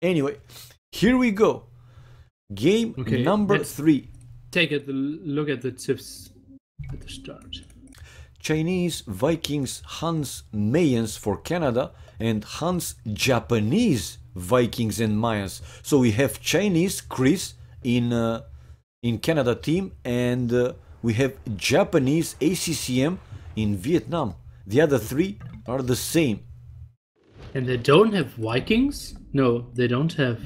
Anyway, here we go. Game number 3. Take a look at the tips at the start. Chinese, Vikings, Huns, Mayans for Canada, and Huns, Japanese, Vikings and Mayans. So we have Chinese, Chris, in Canada team, and we have Japanese, ACCM, in Vietnam. The other 3 are the same. And they don't have Vikings? No, they don't have.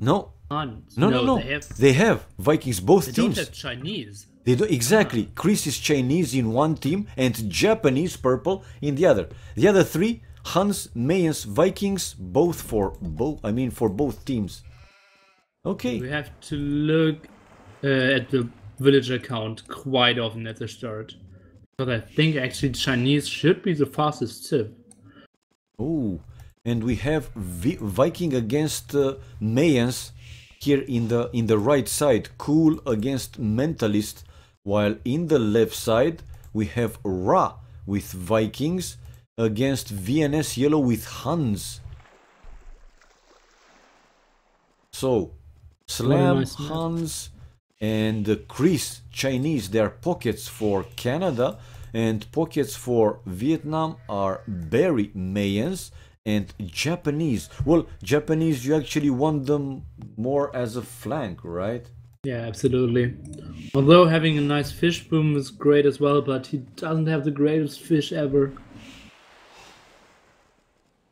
No. Huns. No. They have Vikings, both they teams. They don't have Chinese. They do exactly. Chris is Chinese in one team and Japanese purple in the other. The other 3, Huns, Mayans, Vikings, both for both teams. Okay. We have to look at the villager count quite often at the start, because I think actually Chinese should be the fastest tip. Oh, and we have Viking against Mayans here in the right side. Cool against Mentalist. While in the left side, we have Ra with Vikings against VNS Yellow with Huns. So, Slam, nice Huns, and Chris, Chinese, they are pockets for Canada, and pockets for Vietnam are Barry, Mayans, and Japanese. Well, Japanese, you actually want them more as a flank, right? Yeah, absolutely. Although having a nice fish boom is great as well, but he doesn't have the greatest fish ever.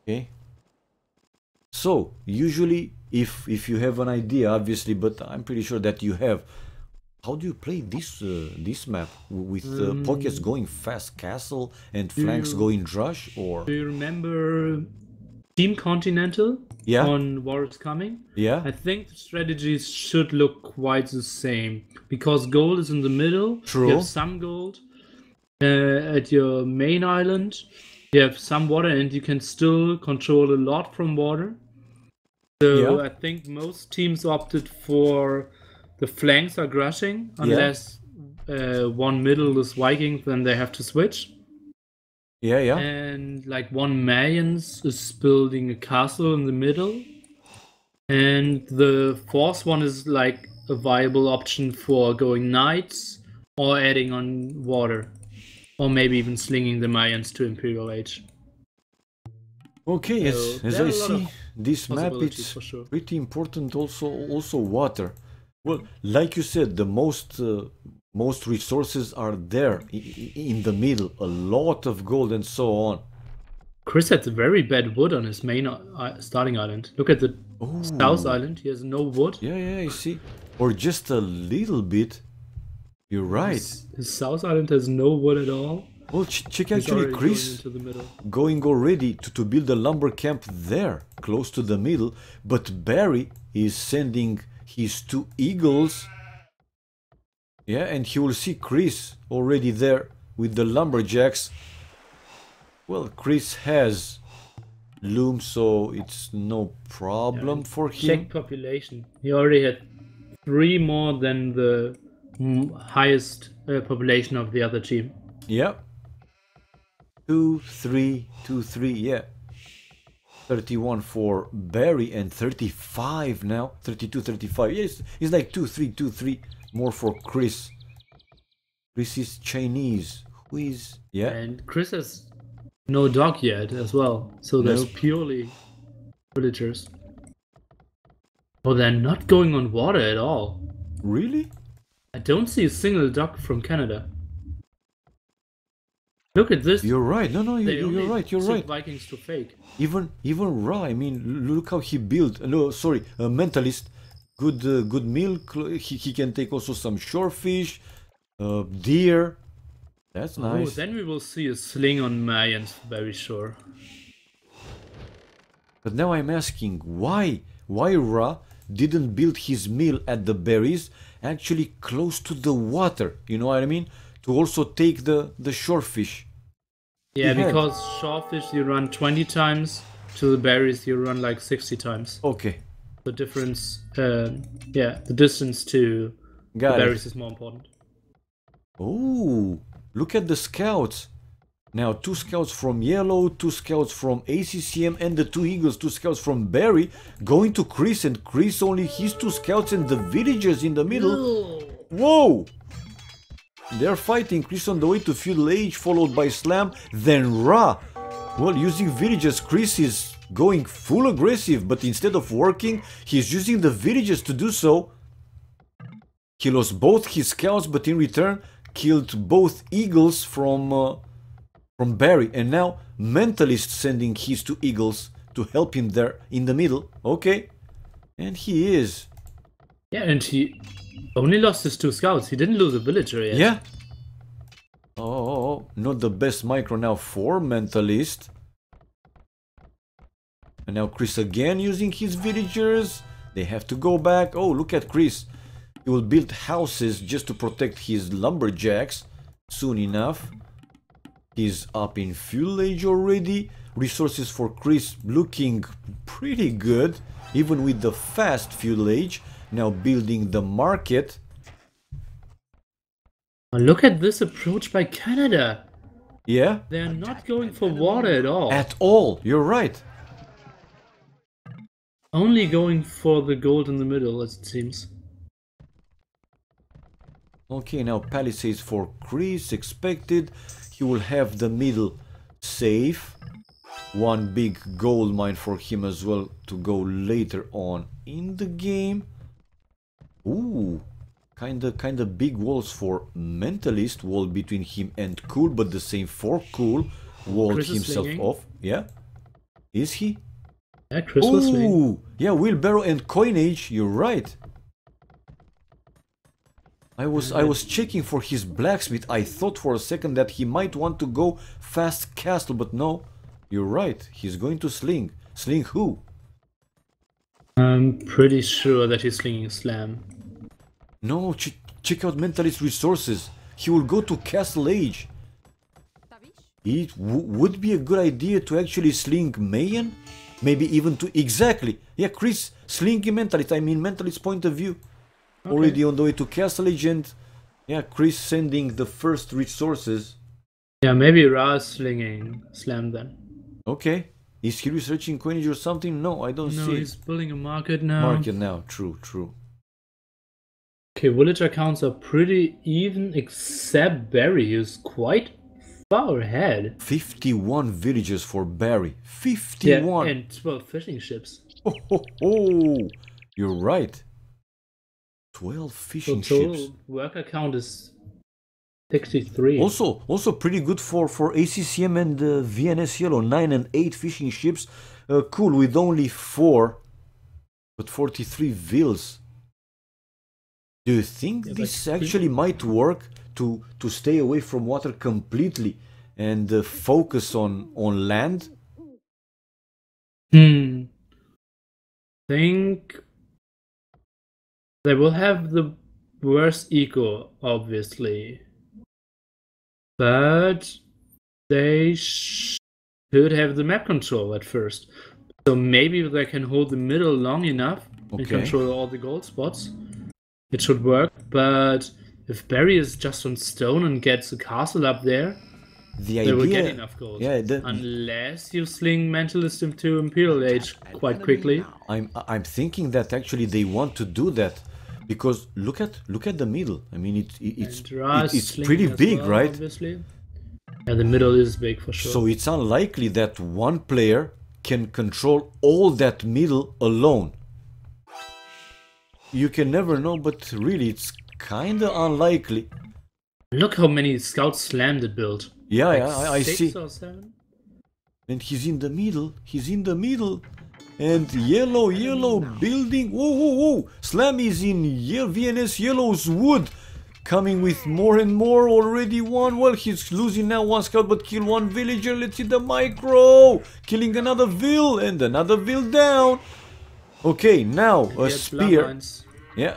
Okay. So, usually, if you have an idea, obviously, but I'm pretty sure that you have, how do you play this map? With pockets going fast castle and flanks going drush, or? Do you remember Team Continental? Yeah. On War is Coming? Yeah. I think the strategies should look quite the same, because gold is in the middle. True. You have some gold at your main island. You have some water, and you can still control a lot from water. So yeah. I think most teams opted for the flanks are grushing, unless one middle is Vikings, then they have to switch. Yeah. And like one Mayans is building a castle in the middle. And the fourth one is like a viable option for going knights or adding on water. Or maybe even slinging the Mayans to Imperial Age. Okay, so as I see, this map is sure. pretty important. Also water. Well, like you said, the most resources are there in the middle. A lot of gold and so on. Chris had very bad wood on his main starting island. Look at the south island. He has no wood. Yeah, I see. Or just a little bit. You're right. His south island has no wood at all. Well, check actually Chris going already to build a lumber camp there, close to the middle. But Barry is sending his 2 eagles. Yeah, and he will see Chris already there with the lumberjacks. Well, Chris has loom, so it's no problem for him. Check population. He already had 3 more than the highest population of the other team. Yeah. 2, 3, yeah. 31 for Barry and 35 now. 32, 35. Yes, it's like 2, 3 more for Chris. Chris is Chinese. Who is... Yeah. And Chris has no dock yet as well. So there's purely villagers. Oh, they're not going on water at all. Really? I don't see a single dock from Canada. Look at this. You're right. No, you're right. You're right. Vikings to fake. Even Ra. I mean, look how he built. No, sorry, a mentalist. Good milk. He can take also some shorefish, deer. That's nice. Oh, then we will see a sling on Mayans, very sure. But now I'm asking, why Ra didn't build his mill at the berries, actually close to the water? You know what I mean? To also take the shorefish. Yeah, because shorefish you run 20 times, to the berries you run like 60 times. Okay. The difference, the distance to the berries is more important. Oh, look at the scouts. Now 2 scouts from Yellow, 2 scouts from ACCM, and the 2 Eagles, 2 scouts from Barry, going to Chris, and Chris only his 2 scouts and the villagers in the middle. Whoa! They're fighting. Chris on the way to Feudal Age, followed by Slam, then Ra. Well, using villagers, Chris is going full aggressive, but instead of working, he's using the villagers to do so. He lost both his scouts, but in return, killed both Eagles from Barry, and now Mentalist sending his 2 Eagles to help him there in the middle. Okay, and he is. Yeah, and he only lost his 2 scouts. He didn't lose a villager yet. Yeah. Oh, not the best micro now for Mentalist. And now Chris again using his villagers. They have to go back. Oh, look at Chris. He will build houses just to protect his lumberjacks soon enough. He's up in Feudal Age already. Resources for Chris looking pretty good, even with the fast Feudal Age. Now building the market. Look at this approach by Canada. Yeah? They're not going for water at all. At all, you're right. Only going for the gold in the middle, as it seems. Okay, now Palisades for Chris, expected. He will have the middle safe. One big gold mine for him as well to go later on in the game. Ooh, kinda big walls for Mentalist. Wall between him and Cool, but the same for Cool. Walled himself off. Yeah? Is he? Yeah, Chris was swinging. Ooh, yeah, wheelbarrow and coinage. You're right. I was checking for his blacksmith. I thought for a second that he might want to go fast castle, but no. You're right. He's going to sling. Sling who? I'm pretty sure that he's slinging Slam. No, check out Mentalist resources. He will go to Castle Age. It would be a good idea to actually sling Mayan. Maybe even to... Exactly. Yeah, Chris, slinging Mentalist. I mean, Mentalist point of view. Okay. Already on the way to Castle Age, and yeah, Chris sending the first resources. Yeah, maybe Ra slinging Slam then. Okay. Is he researching coinage or something? No, I don't see. No, he's building a market now. Market now, true. Okay, villager counts are pretty even, except Barry is quite far ahead. 51 villages for Barry. 51! Yeah, and 12 fishing ships. Oh, you're right. 12 fishing ships. Total worker count is 63. Also pretty good for ACCM and VNS Yellow. 9 and 8 fishing ships. Cool, with only 4. But 43 vills. Do you think this actually might work to stay away from water completely and focus on land? Think they will have the worst eco, obviously, but they should have the map control at first. So maybe they can hold the middle long enough and control all the gold spots. It should work, but if Barry is just on stone and gets a castle up there, they will get enough gold. Yeah, unless you sling Mentalist into Imperial Age quite quickly. I'm thinking that actually they want to do that, because look at the middle. I mean, it's pretty big, well, right? Obviously. Yeah, the middle is big for sure. So it's unlikely that one player can control all that middle alone. You can never know, but really it's kinda unlikely. Look how many scouts slammed it built. Yeah, like I see. 6 or 7? And he's in the middle. And yellow building. Whoa. Slam is in VNS Yellow's wood. Coming with more and more, already one. Well, he's losing now one scout, but kill one villager. Let's see the micro. Killing another vill, and another vill down. Okay, now a spear. Yeah.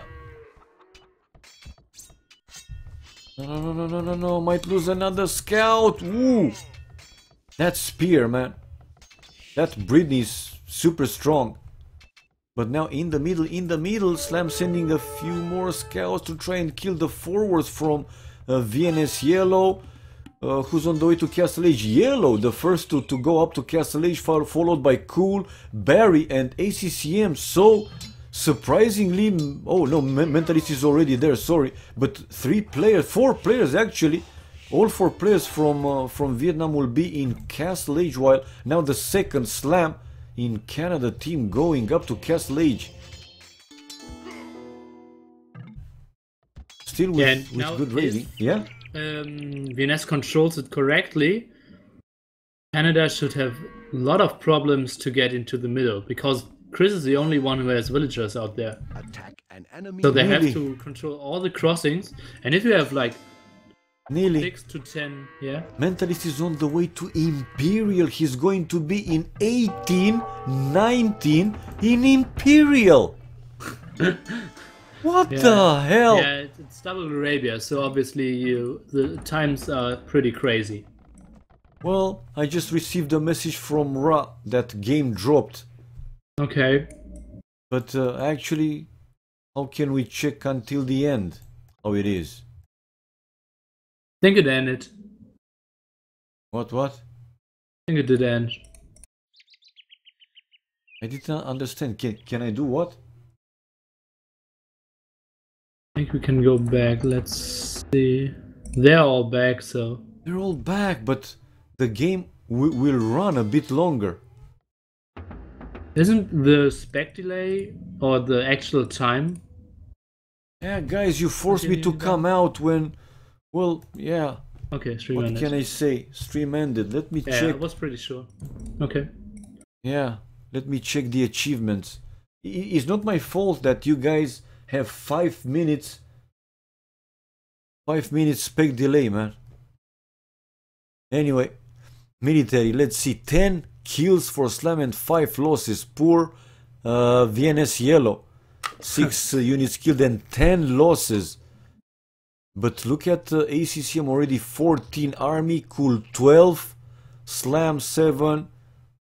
No. Might lose another scout. Ooh. That spear, man. That Britney's super strong. But now in the middle, Slam sending a few more scouts to try and kill the forwards from VNS Yellow. Who's on the way to Castle Age? Yellow, the first to go up to Castle Age, followed by Cool, Barry, and ACCM. So, surprisingly, oh no, Mentalist is already there, sorry. But 4 players actually, all 4 players from Vietnam will be in Castle Age, while now the second Slam in Canada team going up to Castle Age. Still with good rating, yeah? VNS controls it correctly, Canada should have a lot of problems to get into the middle, because Chris is the only one who has villagers out there. Attack an enemy. So they have to control all the crossings, and if you have like nearly 6 to 10, yeah. Mentalist is on the way to Imperial. He's going to be in 18, 19 in Imperial. What the hell? Yeah, it's double Arabia, so obviously the times are pretty crazy. Well, I just received a message from Ra that game dropped. Okay. But actually, how can we check until the end how it is? I think it ended. What? I think it did end. I didn't understand. Can I do what? I think we can go back. Let's see. They're all back, so... They're all back, but the game will run a bit longer. Isn't the spec delay or the actual time? Yeah, guys, you forced me to come out when... Well, yeah. Okay, stream ended. What can I say? Stream ended. Let me check. Yeah, I was pretty sure. Okay. Yeah, let me check the achievements. It's not my fault that you guys have 5 minutes. 5 minutes spec delay, man. Anyway, military, let's see. 10 kills for Slam and 5 losses. Poor VNS Yellow. 6 units killed and 10 losses. But look at ACCM already 14, Army, Cool 12, Slam 7,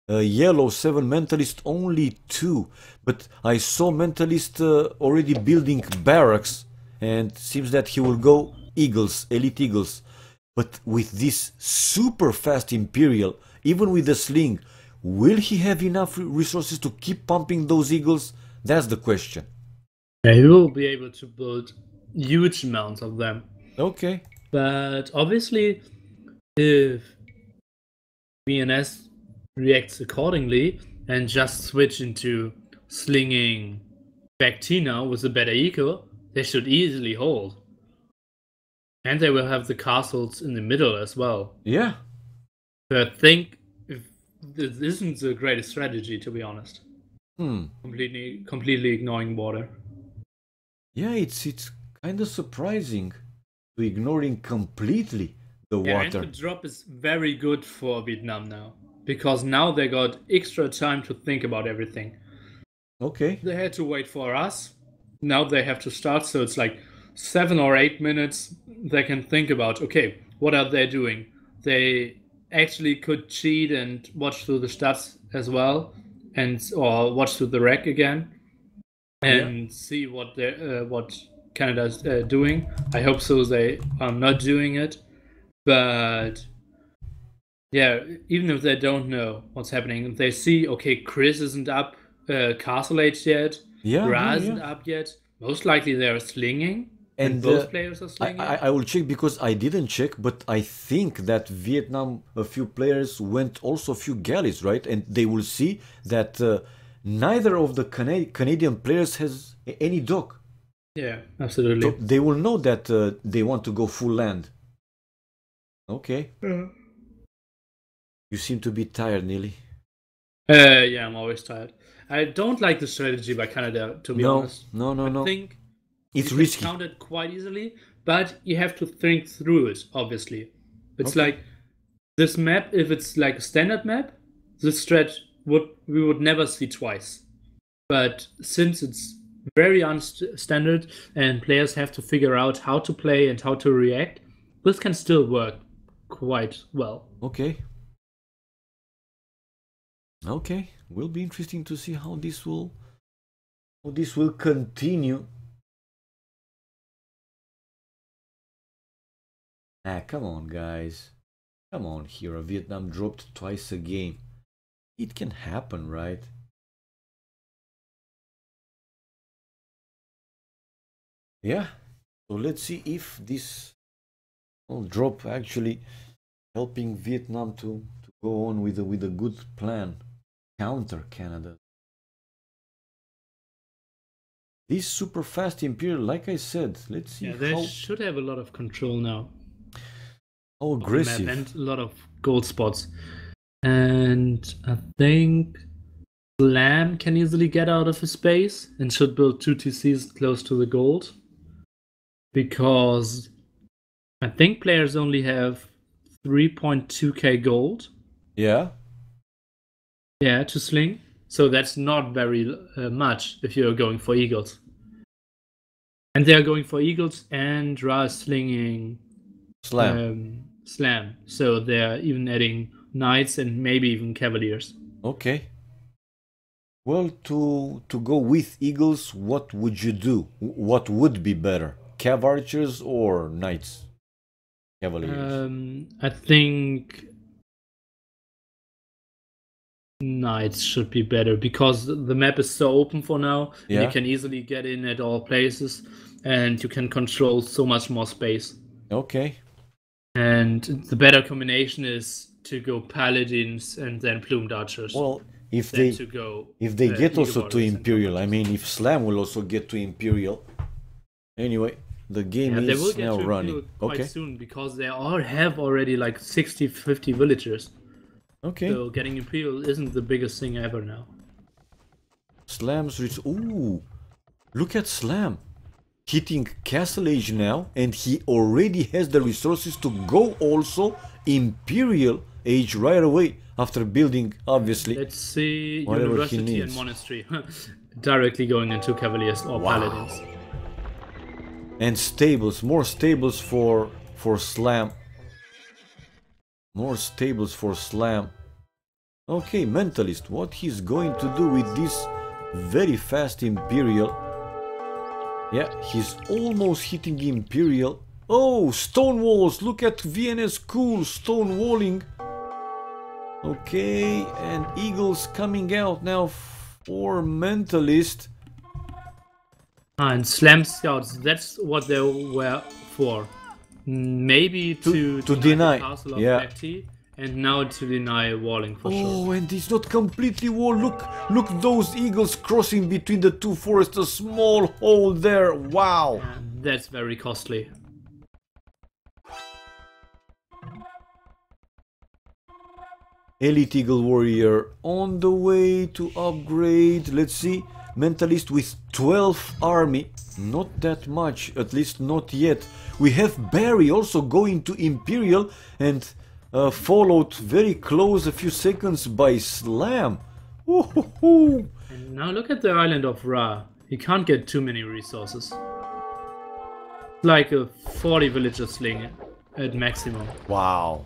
Yellow 7, Mentalist only 2. But I saw Mentalist already building barracks, and seems that he will go Eagles, Elite Eagles. But with this super fast Imperial, even with the sling, will he have enough resources to keep pumping those Eagles? That's the question. Yeah, he will be able to build huge amounts of them. Okay. But obviously, if VNS reacts accordingly and just switch into slinging Bactina with a better eco, they should easily hold. And they will have the castles in the middle as well. Yeah. But I think if this isn't the greatest strategy, to be honest. Completely ignoring water. Yeah, it's kind of surprising to ignoring completely the water. And the drop is very good for Vietnam now, because now they got extra time to think about everything. Okay. They had to wait for us. Now they have to start, so it's like 7 or 8 minutes they can think about, okay, what are they doing? They actually could cheat and watch through the stats as well, or watch through the rec again, and see what Canada's doing. I hope so. They are not doing it, but yeah, even if they don't know what's happening, they see, okay, Chris isn't up Castle Age yet, Ra isn't up yet. Most likely they're slinging. And both players are slinging. I will check, because I didn't check, but I think that Vietnam, a few players went also a few galleys, right? And they will see that neither of the Canadian players has any dock. Yeah, absolutely. So they will know that they want to go full land. Okay. You seem to be tired, Neely. Yeah, I'm always tired. I don't like the strategy by Canada, to be honest. No. I think it's you risky. can count it quite easily, but you have to think through it, obviously. It's like this map, if it's like a standard map, this strat we would never see twice. But since it's very unstandard and players have to figure out how to play and how to react, this can still work quite well. Okay. Okay, will be interesting to see how this will continue. Ah, come on, guys. Come on, here, Vietnam dropped twice a game. It can happen, right? Yeah, so let's see if this drop actually helping Vietnam to go on with a good plan, counter Canada. This super fast Imperial, like I said, let's see. Yeah, they should have a lot of control now. How aggressive. And a lot of gold spots. And I think Slam can easily get out of his base and should build 2 TCs close to the gold. Because I think players only have 3.2k gold. Yeah. Yeah, to sling. So that's not very much if you're going for eagles. And they're going for eagles and Ra is slinging slam. So they're even adding knights and maybe even cavaliers. Okay. Well, to go with eagles, what would you do? What would be better? Cav archers or knights? Cavaliers? I think knights should be better because the map is so open for now. Yeah. And you can easily get in at all places and you can control so much more space. Okay. And the better combination is to go paladins and then plumed archers. Well, if they get also to Imperial, I mean, if Slam will also get to Imperial. Anyway, the game is now running. Quite soon because they all have already like 50 villagers. Okay. So getting Imperial isn't the biggest thing ever now. Slam's reach. Ooh, look at Slam hitting Castle Age now, and he already has the resources to go also Imperial Age right away after building, obviously. Let's see, University and Monastery directly going into Cavaliers or Paladins. And stables, more stables for Slam. More stables for Slam. Okay, Mentalist, what he's going to do with this very fast Imperial. Yeah, he's almost hitting Imperial. Oh, stone walls, look at VNS, cool, stone walling. Okay, and Eagles coming out now for Mentalist. And Slam Scouts, that's what they were for. Maybe to deny the castle of Black Tea, and now to deny walling for sure. Oh, and it's not completely wall. Look those eagles crossing between the two forests. A small hole there. Wow. That's very costly. Elite Eagle Warrior on the way to upgrade. Let's see. Mentalist with 12 army. Not that much, at least not yet. We have Barry also going to Imperial and followed very close a few seconds by Slam. Ooh. And now look at the island of Ra. He can't get too many resources. Like a 40 villager sling at maximum. Wow.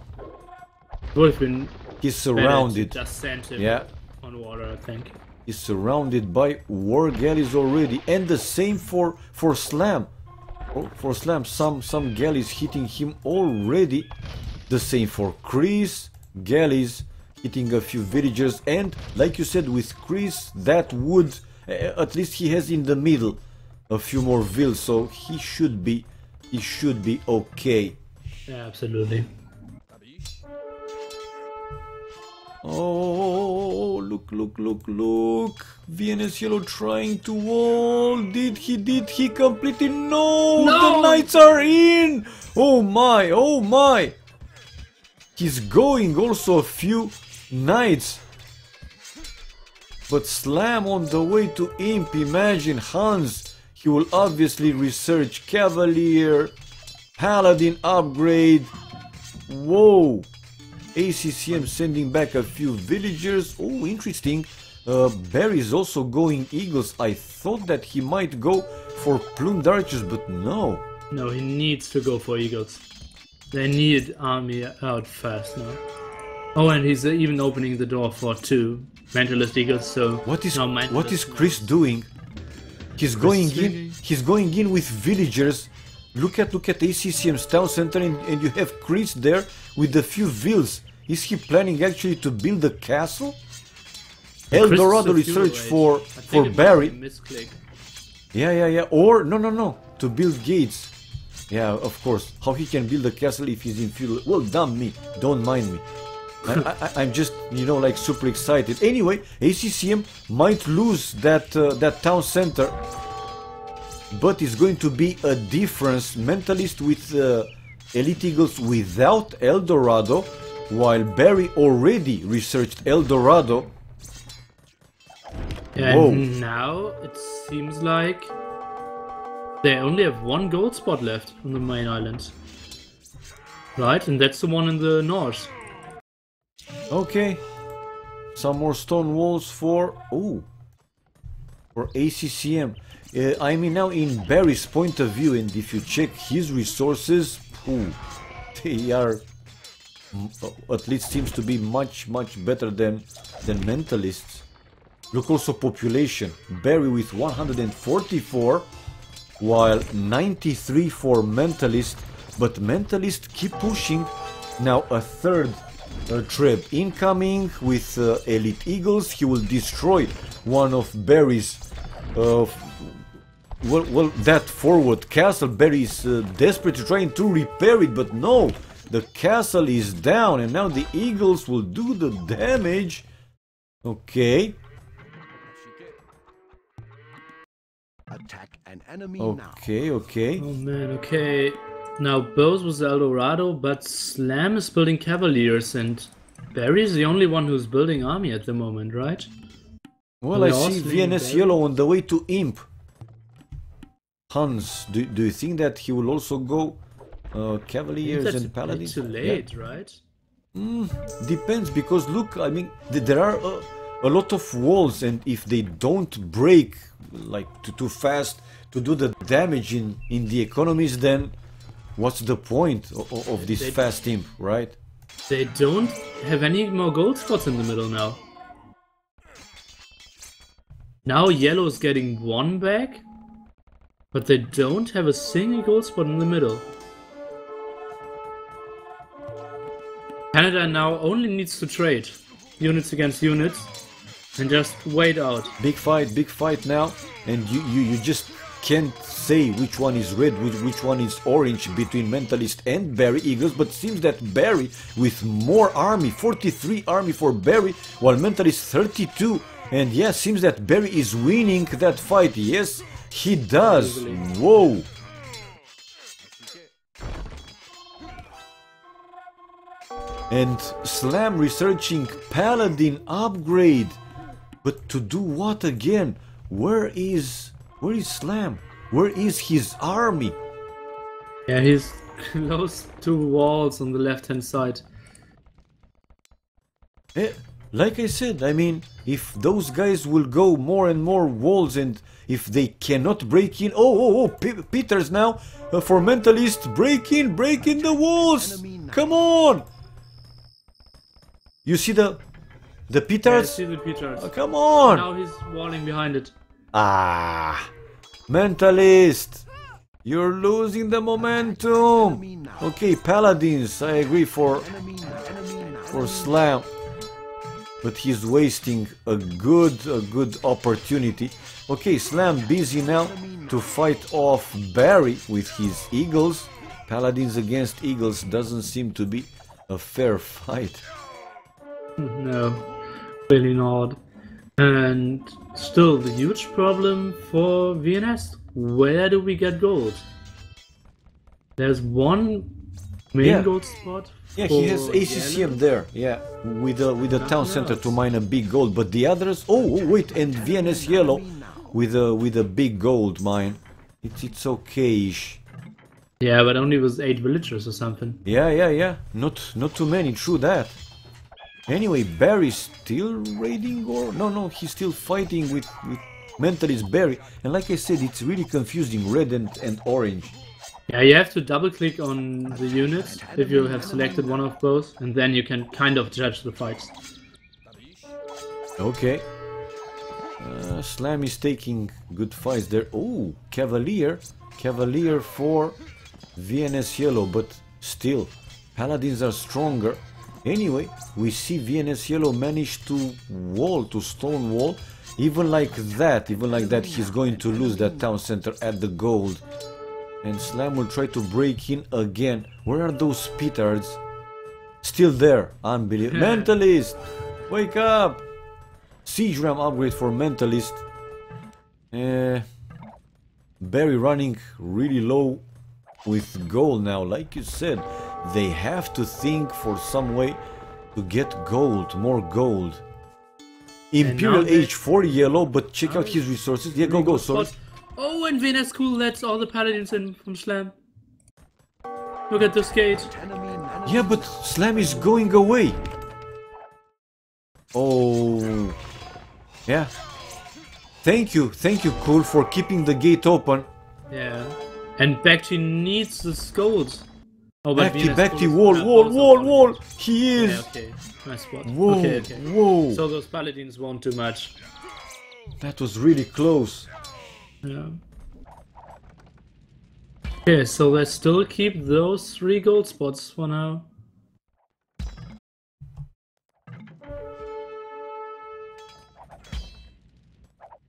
Would have been he's surrounded. Just send him on water, I think. He's surrounded by war galleys already, and the same for Slam. For Slam, some galleys hitting him already. The same for Chris, galleys hitting a few villagers, and like you said with Chris, that would at least he has in the middle a few more vills, so he should be okay. Yeah, absolutely. Oh, look. VNS Yellow trying to wall. Did he completely? No! The knights are in! Oh my! He's going also a few knights. But Slam on the way to Imp, imagine Hans. He will obviously research Cavalier, Paladin upgrade. Whoa! ACCM sending back a few villagers. Oh, interesting. Barry is also going Eagles. I thought that he might go for plumed archers, but no. No, he needs to go for Eagles. They need army out fast now. Oh, and he's even opening the door for 2 Mentalist Eagles. So what is Chris doing? He's going in with villagers. Look at ACCM's town center, and you have Chris there with a few villas. Is he planning actually to build a castle? El Dorado research for Barry. Yeah. Or no, to build gates. Yeah, of course. How he can build a castle if he's in feudal? Well, damn me. Don't mind me. I'm just, you know, like super excited. Anyway, ACCM might lose that town center, but it's going to be a difference. Mentalist with Elite Eagles without El Dorado, while Barry already researched El Dorado. And now it seems like they only have one gold spot left on the main island. Right, and that's the one in the north. Okay. Some more stone walls for ACCM. I mean, now in Barry's point of view, and if you check his resources, they are at least seems to be much better than Mentalists. Look also population. Barry with 144, while 93 for Mentalist. But Mentalist keep pushing. Now a third trip incoming with Elite Eagles. He will destroy one of Barry's that forward castle. Barry is desperately trying to repair it, but no, the castle is down, and now the Eagles will do the damage. Okay. Attack an enemy okay. Oh man, okay. Now Bose was El Dorado, but Slam is building Cavaliers, and Barry's the only one who's building army at the moment, right? Well, I see VNS Yellow on the way to Imp. Hans, do you think that he will also go Cavaliers and Paladins? Too late, right? Depends, because look, I mean, there are a lot of walls, and if they don't break like too fast to do the damage in the economies, then what's the point of this fast Imp, right? They don't have any more gold spots in the middle now. Now Yellow's getting one back, but they don't have a single gold spot in the middle. Canada now only needs to trade units against units and just wait out. Big fight now, and you just can't say which one is red, which one is orange between Mentalist and Barry Eagles, but seems that Barry with more army, 43 army for Barry, while Mentalist 32, and yeah, seems that Barry is winning that fight. Yes, he does. Whoa. And Slam researching Paladin upgrade. But to do what again? Where is Slam? Where is his army? Yeah, he's close to walls on the left-hand side. Like I said, I mean, if those guys will go more and more walls, and if they cannot break in... Peters now for Mentalist. Break in the walls! Come on! You see the Peters? Yeah, I see the Peters. Come on! Now he's walling behind it. Mentalist! You're losing the momentum! Okay, Paladins, I agree for Slam. But he's wasting a good opportunity. Okay, Slam busy now to fight off Barry with his Eagles. Paladins against Eagles doesn't seem to be a fair fight. No, really not. And still the huge problem for VNS. Where do we get gold? There's one main gold spot. Yeah, he has ACCM there. Yeah, with the town center to mine a big gold. But the others, wait, and VNS Yellow with a big gold mine. It's okay-ish. Yeah, but only with 8 villagers or something. Yeah. Not too many. True that. Anyway, Barry's still raiding, or no, he's still fighting with Mentalist Barry. And like I said, it's really confusing, red and orange. Yeah, you have to double click on the units if you have selected one of both, and then you can kind of judge the fights. Okay. Slam is taking good fights there. Oh, Cavalier for VNS yellow, but still, paladins are stronger. Anyway, we see VNS yellow manage to stone wall. Even like that, he's going to lose that town center at the gold. And Slam will try to break in again. Where are those petards? Still there. Unbelievable. Mentalist! Wake up! Siege Ram upgrade for Mentalist. Barry running really low with gold now. Like you said, they have to think for some way to get gold, more gold. Imperial Age 4 yellow, but check out his resources. Yeah, go, sorry. Oh, and Venus cool lets all the paladins in from Slam. Look at this gate. Yeah, but Slam is going away. Oh. Yeah. Thank you, Cool, for keeping the gate open. Yeah. And Bacti needs the skulls. Oh, Bacti, wall. He is. Yeah, okay. Nice spot. Whoa, okay. Whoa. So those paladins won't do much. That was really close. Yeah. Okay, so let's still keep those 3 gold spots for now.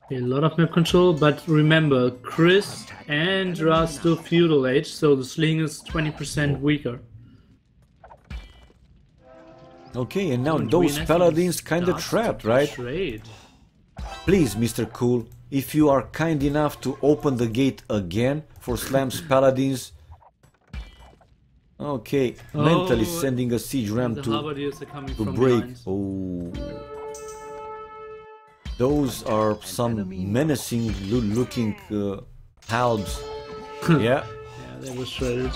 Okay, a lot of map control, but remember, Chris and Ra still Feudal Age, so the sling is 20% weaker. Okay, and now those paladins kinda trapped, right? Trade. Please, Mr. Cool, if you are kind enough to open the gate again for Slam's paladins. Okay, Mentally sending a siege ram to break. Oh, those are some menacing looking halbs. Yeah. Yeah, they were shredded.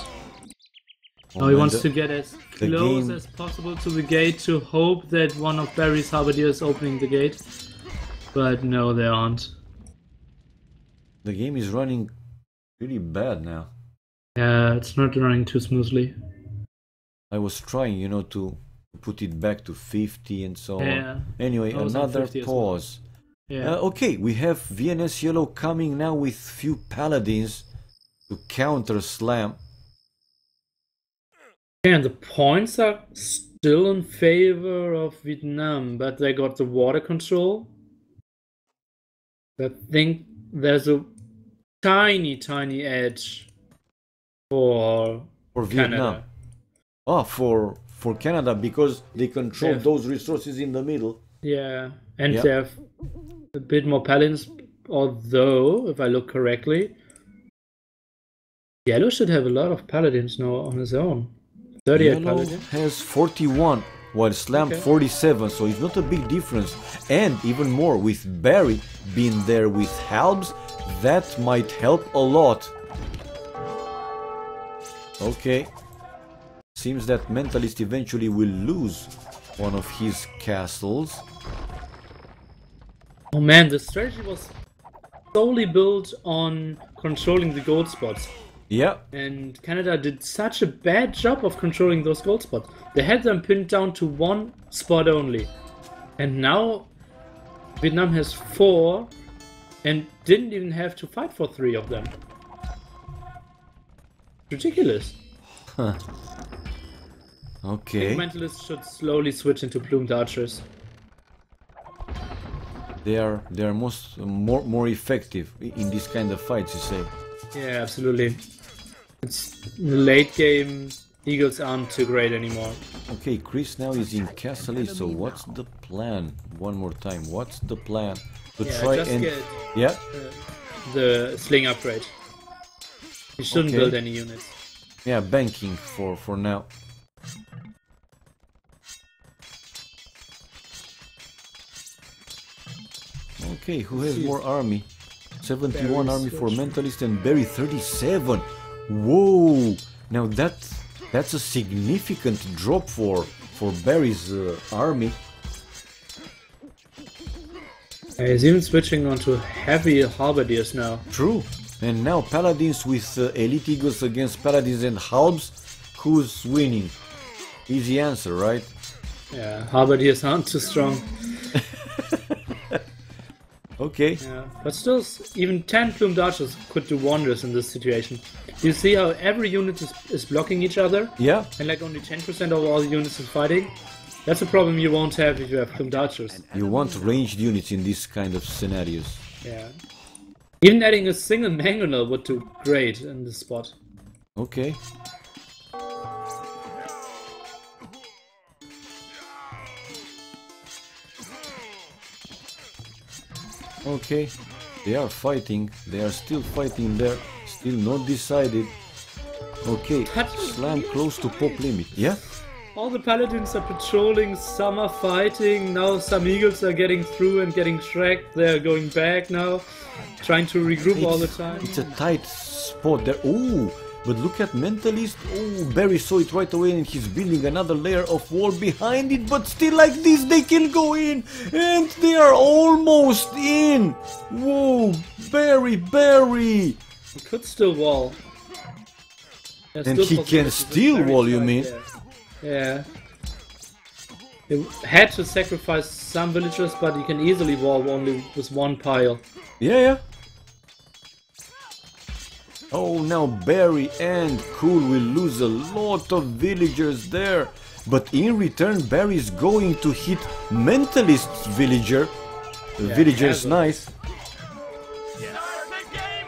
Now he wants to get as close as possible to the gate to hope that one of Barry's halberdiers is opening the gate. But no, they aren't. The game is running really bad now. Yeah, it's not running too smoothly. I was trying, you know, to put it back to 50 and so on. Anyway, another pause. Well. Yeah. Okay, we have VNS Yellow coming now with few paladins to counter Slam. And the points are still in favor of Vietnam, but they got the water control. I think there's a tiny edge for Vietnam. Canada. For Canada, because they control those resources in the middle. Yeah, and they have a bit more paladins, although, if I look correctly, Yellow should have a lot of paladins now on his own. 38 Yellow paladins. has 41, while Slam 47, so it's not a big difference. And even more, with Barry being there with halbs, that might help a lot. Okay. Seems that Mentalist eventually will lose one of his castles. Oh man, the strategy was solely built on controlling the gold spots. Yeah. And Canada did such a bad job of controlling those gold spots. They had them pinned down to one spot only. And now Vietnam has 4 and didn't even have to fight for 3 of them. Ridiculous. Huh. Okay. Mentalists should slowly switch into plumed archers. They are more effective in this kind of fights, you say? Yeah, absolutely. It's in the late game, Eagles aren't too great anymore. Okay, Chris now is in Castle, so what's the plan? One more time, what's the plan? To try and get the sling upgrade. You shouldn't build any units. Yeah, banking for now. Okay, who has more army? 71 army for Mentalist and Barry 37. Whoa! Now that's a significant drop for Barry's army. He's even switching onto heavy halberdiers now. True. And now paladins with elite eagles against paladins and halbs. Who's winning? Easy answer, right? Yeah, halberdiers aren't too strong. Okay. Yeah, but still, even 10 plumed archers could do wonders in this situation. You see how every unit is blocking each other? Yeah. And like only 10% of all the units is fighting? That's a problem you won't have if you have plumed archers. You want ranged units in this kind of scenarios. Yeah. Even adding a single mangonel would do great in this spot. Okay. Okay, they are fighting, they are still fighting there, still not decided. Okay, slam close to pop limit, yeah? All the paladins are patrolling, some are fighting, now some eagles are getting through and getting tracked, they're going back now, trying to regroup all the time. It's a tight spot there. Ooh, but look at Mentalist. Oh, Barry saw it right away and he's building another layer of wall behind it, but still like this they can go in and they are almost in. Whoa, Barry. He could still wall. And he can still wall, you mean? Yeah. He had to sacrifice some villagers, but he can easily wall only with one pile. Yeah. Oh, now Barry and Cool will lose a lot of villagers there. But in return, Barry is going to hit Mentalist's villager. The villager's nice.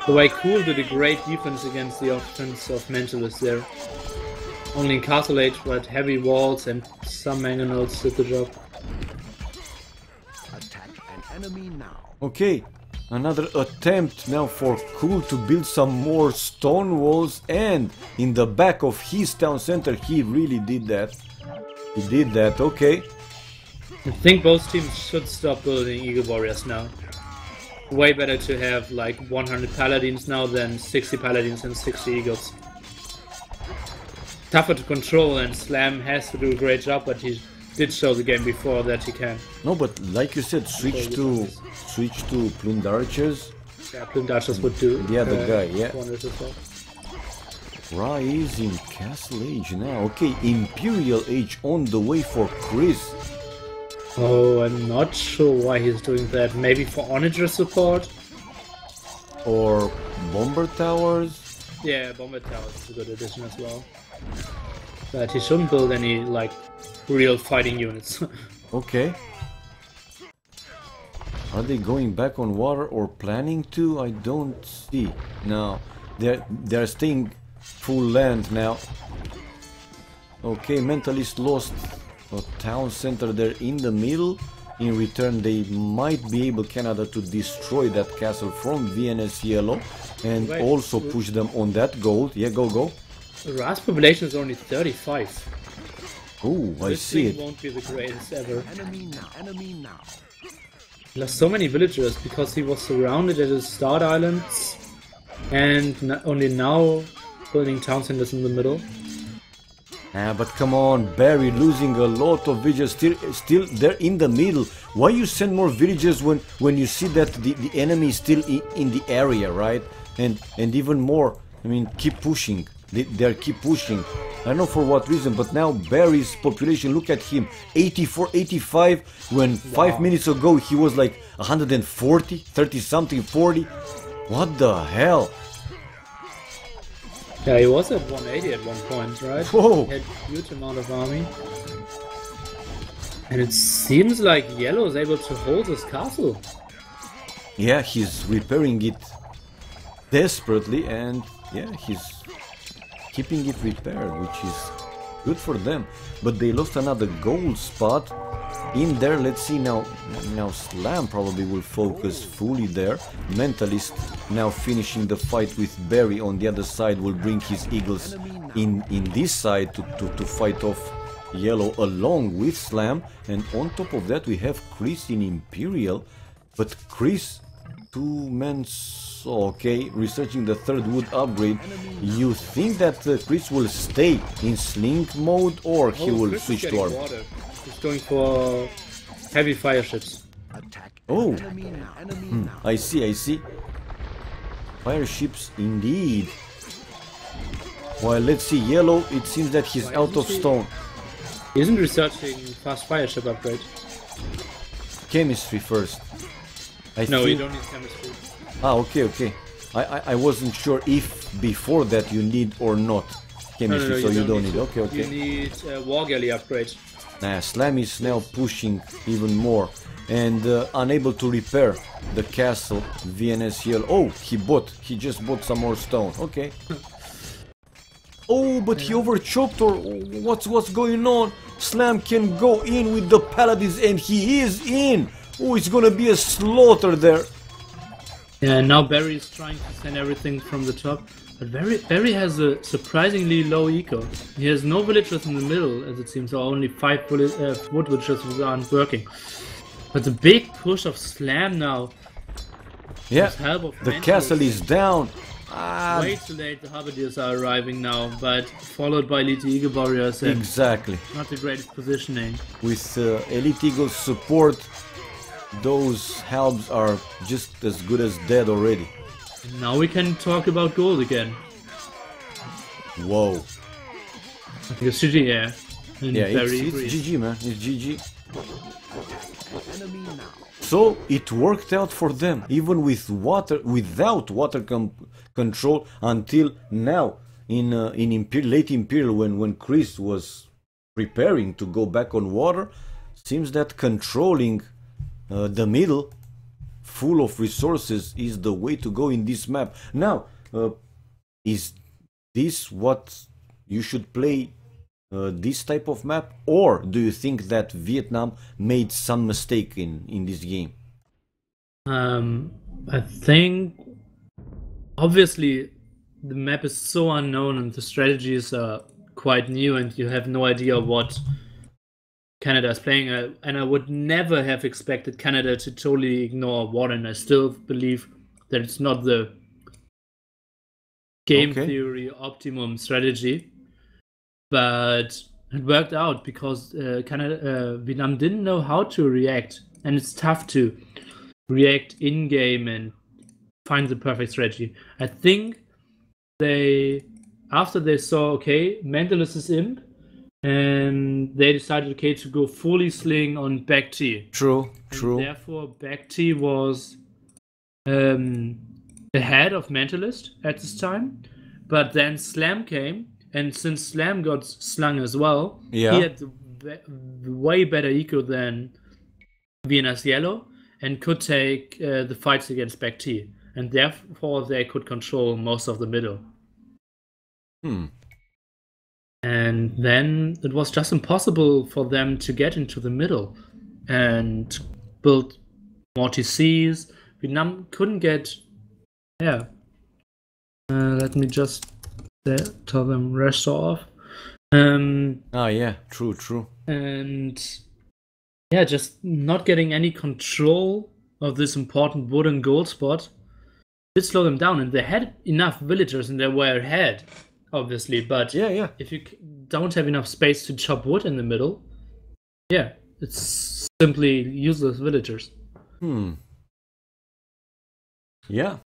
The way Cool did a great defense against the offense of Mentalist there. Only in Castle Age, but heavy walls and some mangonels did the job. Attack an enemy now. Okay. Another attempt now for Cool to build some more stone walls, and in the back of his town center he really did that. He did that, okay. I think both teams should stop building Eagle Warriors now. Way better to have like 100 paladins now than 60 paladins and 60 eagles. Tougher to control, and Slam has to do a great job, but he did show the game before that he can. No, but like you said, switch to plumed archers. Yeah, plumed archers would do. The other guy, yeah. Wonders as well. Ra is in Castle Age now. Okay, Imperial Age on the way for Chris. Oh, I'm not sure why he's doing that. Maybe for Onager support? Or Bomber Towers? Yeah, Bomber Towers is a good addition as well. But he shouldn't build any, like, real fighting units. Okay. Are they going back on water or planning to? I don't see. No, they're staying full land now. Okay, Mentalist lost a town center there in the middle. In return, they might be able, Canada, to destroy that castle from VNS Yellow and also push them on that gold. Yeah, go. Ra's population is only 35. Oh, I see it. This won't be the greatest ever. Enemy now. He lost so many villagers because he was surrounded at his start islands and only now building town centers in the middle. But come on, Barry losing a lot of villagers, still they're in the middle. Why you send more villagers when you see that the enemy is still in the area, right? And even more, I mean, keep pushing. They keep pushing. I don't know for what reason, but now Barry's population, look at him, 84, 85, when 5 minutes ago he was like 140, 30 something, 40. What the hell? Yeah, he was at 180 at one point, right? Whoa. He had a huge amount of army. And it seems like Yellow is able to hold this castle. Yeah, he's repairing it desperately, and yeah, he's keeping it repaired, which is good for them. But they lost another gold spot in there. Let's see now Slam probably will focus fully there. Mentalist now finishing the fight with Barry on the other side will bring his eagles in this side to fight off Yellow along with Slam. And on top of that we have Chris in Imperial, but Chris okay, researching the third wood upgrade. You think that Chris will stay in sling mode or he will Chris switch is to arm? water. He's going for heavy fire ships. Oh, I see. Fire ships indeed. Well, let's see, Yellow, it seems that he's out of stone. He isn't researching fast fire ship upgrade. Chemistry first. No, you don't need chemistry. Ah, okay. I wasn't sure if before that you need or not chemistry, no, so you don't need. need. Okay. You need war galley upgrade. Slam is now pushing even more and unable to repair the castle. VNSL. Oh, he just bought some more stone. Okay. Oh, but he overchoked or what's going on? Slam can go in with the paladins and he is in. Oh, it's gonna be a slaughter there. Yeah, now Barry is trying to send everything from the top. But Barry has a surprisingly low eco. He has no villagers in the middle, as it seems, or only 5 wood villagers which aren't working. But the big push of Slam now. Yeah, the castle is down. Way too late, the halberdiers are arriving now, but followed by Elite Eagle Warriors. Exactly. Not the greatest positioning. With Elite Eagle's support, those halbs are just as good as dead already. And now we can talk about gold again. Whoa. I think it's GG, yeah. Yeah, it's GG, man. It's GG. So it worked out for them, even with without water control until now. In late Imperial, when Chris was preparing to go back on water, seems that controlling the middle, full of resources, is the way to go in this map. Now, is this what you should play? This type of map, or do you think that Vietnam made some mistake in this game? I think obviously the map is so unknown and the strategies are quite new and you have no idea what Canada is playing, and I would never have expected Canada to totally ignore water, and I still believe that it's not the game theory optimum strategy. But it worked out because Vietnam didn't know how to react, and it's tough to react in game and find the perfect strategy. I think after they saw Mentalist is imp, and they decided to go fully sling on back T. True. And therefore, back T was ahead of Mentalist at this time, but then Slam came. And since Slam got slung as well, he had way better eco than VNS Yellow and could take the fights against back T. And therefore they could control most of the middle. And then it was just impossible for them to get into the middle and build more TCs. Vietnam couldn't get... let me just... tell them rest off. True. And just not getting any control of this important wood and gold spot did slow them down, and they had enough villagers and they were ahead, obviously, but if you don't have enough space to chop wood in the middle, it's simply useless villagers. Yeah,